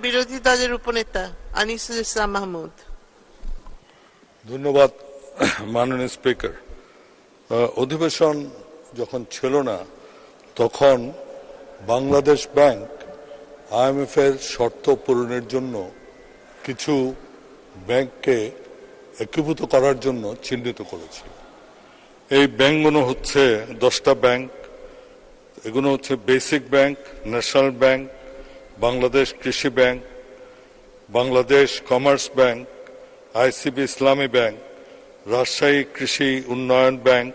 বিরোধী দলের উপনেতা আনিসুল ইসলাম মাহমুদ। ধন্যবাদ মাননীয় স্পিকার। অধিবেশন যখন ছিল না তখন বাংলাদেশ ব্যাংক আইএমএফ এর শর্ত পূরণের জন্য কিছু ব্যাংককে একীভূত করার জন্য চিহ্নিত করেছিল। এই ব্যাংকগুলো হচ্ছে 10টা ব্যাংক। এগুলো হচ্ছে basic bank, national bank, Bangladesh Krishi bank, Bangladesh commerce bank, ICB Islami bank, Rajshahi Krishi Unnayan bank,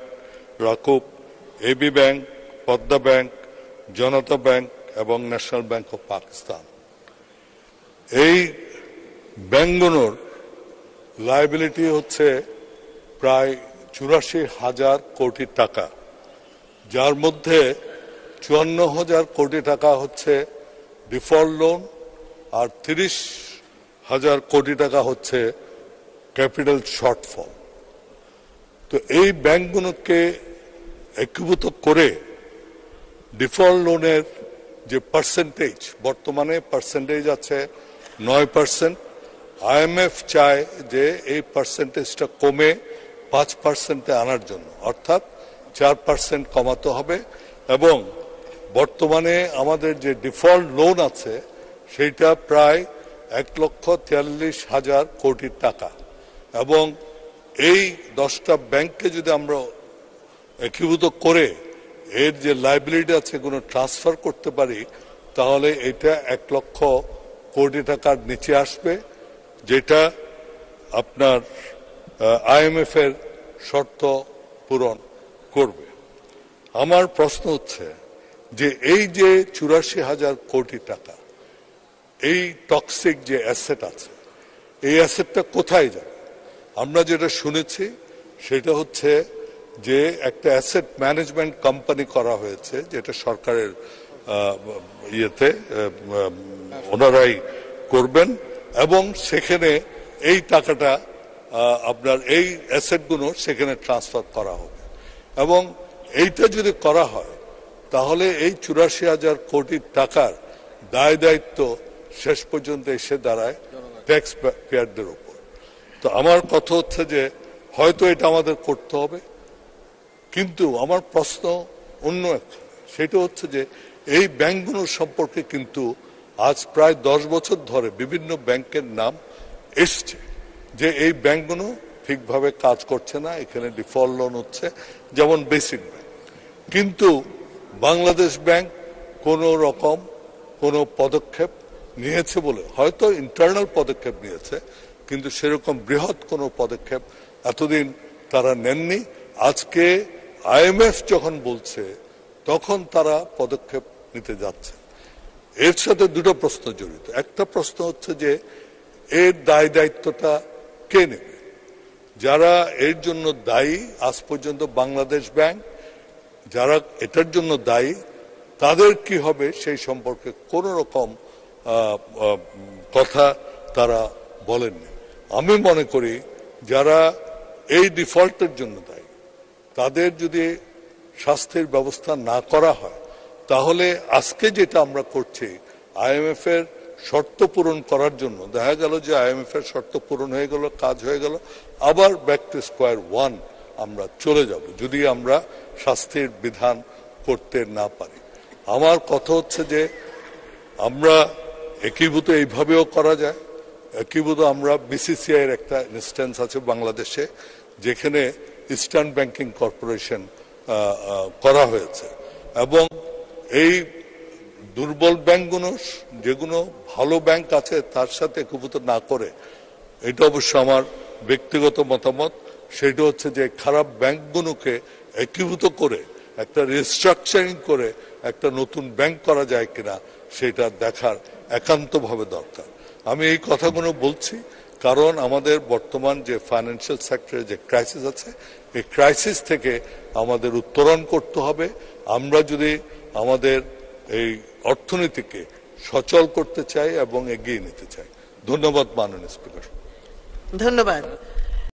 Rakub, AB bank, Padma bank, Janata bank এবং ন্যাশনাল ব্যাংক অফ পাকিস্তান। এই ব্যাংকগুলোর লায়াবিলিটি হচ্ছে প্রায় 84,000 কোটি টাকা, যার মধ্যে 54,000 কোটি টাকা হচ্ছে ডিফল্ট লোন আর 30,000 কোটি টাকা হচ্ছে ক্যাপিটাল শর্টফল। তো এই ব্যাংকগুলোকে একীভূত করে ডিফল্ট লোনের যে পার্সেন্টেজ, বর্তমানে পার্সেন্টেজ আছে 9%, আইএমএফ চায় যে এই পার্সেন্টেজটা কমে 5%-এ আনার জন্য, অর্থাৎ 4% কমাতে হবে। এবং বর্তমানে আমাদের যে ডিফল্ট লোন আছে সেইটা প্রায় 1,43,000 কোটি টাকা। এবং এই 10টা ব্যাংককে যদি আমরা একীভূত করে এর যে লাইবিলিটি আছে এগুলো ট্রান্সফার করতে পারি, তাহলে এটা 1 লক্ষ কোটি টাকার নিচে আসবে, যেটা আপনার আইএমএফ এর শর্ত পূরণ করবে। আমার প্রশ্ন হচ্ছে যে এই যে 84,000 কোটি টাকা, এই টক্সিক যে অ্যাসেট আছে, এই অ্যাসেটটা কোথায় যাবে? আমরা যেটা শুনেছি সেটা হচ্ছে যে একটা অ্যাসেট ম্যানেজমেন্ট কোম্পানি করা হয়েছে, যেটা সরকারের ইয়েতে ওনারাই করবেন, এবং সেখানে এই টাকাটা আপনার এই অ্যাসেটগুলো সেখানে ট্রান্সফার করা হবে। এবং এইটা যদি করা হয় তাহলে এই 84,000 কোটি টাকার দায় দায়িত্ব শেষ পর্যন্ত এসে দাঁড়ায় ট্যাক্স পেয়ারদের উপর। তো আমার কথা হচ্ছে যে হয়তো এটা আমাদের করতে হবে, কিন্তু আমার প্রশ্ন অন্য একটা, সেটা হচ্ছে যে এই ব্যাংকগুলো সম্পর্কে কিন্তু আজ প্রায় 10 বছর ধরে বিভিন্ন ব্যাংকের নাম এসছে যে এই ব্যাংকগুলো ঠিকভাবে কাজ করছে না, এখানে ডিফল্ট লোন হচ্ছে, যেমন বেসিক ব্যাংক। কিন্তু বাংলাদেশ ব্যাংক কোনো রকম কোনো পদক্ষেপ নিয়েছে বলে, হয়তো ইন্টারনাল পদক্ষেপ নিয়েছে, কিন্তু সেরকম বৃহৎ কোনো পদক্ষেপ এতদিন তারা নেননি। আজকে আইএমএফ যখন বলছে তখন তারা পদক্ষেপ নিতে যাচ্ছে। এর সাথে দুটো প্রশ্ন জড়িত। একটা প্রশ্ন হচ্ছে যে এর দায় দায়িত্বটা কে নেবে? যারা এর জন্য দায়ী আজ পর্যন্ত বাংলাদেশ ব্যাংক, যারা এটার জন্য দায়ী তাদের কি হবে সেই সম্পর্কে কোনো রকম কথা তারা বলেননি। আমি মনে করি যারা এই ডিফল্টের জন্য দায়ী তাদের যদি শাস্তির ব্যবস্থা না করা হয়, তাহলে আজকে যেটা আমরা করছি আইএমএফ এর শর্ত পূরণ করার জন্য, দেখা গেল যে আইএমএফ এর শর্ত পূরণ হয়ে গেল, কাজ হয়ে গেল, আবার ব্যাক টু স্কোয়ার ওয়ান আমরা চলে যাব যদি আমরা শাস্তির বিধান করতে না পারি। আমার কথা হচ্ছে যে আমরা একীভূত এইভাবেও করা যায়। একীভূত আমরা বিসিসিআই এর একটা ইনস্ট্যান্স আছে বাংলাদেশে, যেখানে ইস্টার্ন ব্যাংকিং কর্পোরেশন করা হয়েছে, এবং এই দুর্বল ব্যাংকগুলো, যেগুলো ভালো ব্যাংক আছে তার সাথে একীভূত না করে, এটা অবশ্য আমার ব্যক্তিগত মতামত, সেটা হচ্ছে যে খারাপ ব্যাংকগুলোকে একীভূত করে একটা রিস্ট্রাকচারিং করে একটা নতুন ব্যাংক করা যায় কিনা সেটা দেখার একান্তভাবে দরকার। আমি এই কথাগুলো বলছি কারণ আমাদের বর্তমান যে ফাইন্যান্সিয়াল সেক্টরে যে ক্রাইসিস আছে, এই ক্রাইসিস থেকে আমাদের উত্তরণ করতে হবে। আমরা যদি আমাদের এই অর্থনীতিকে সচল করতে চাই এবং এগিয়ে নিতে চাই। ধন্যবাদ মাননীয় স্পিকার। ধন্যবাদ।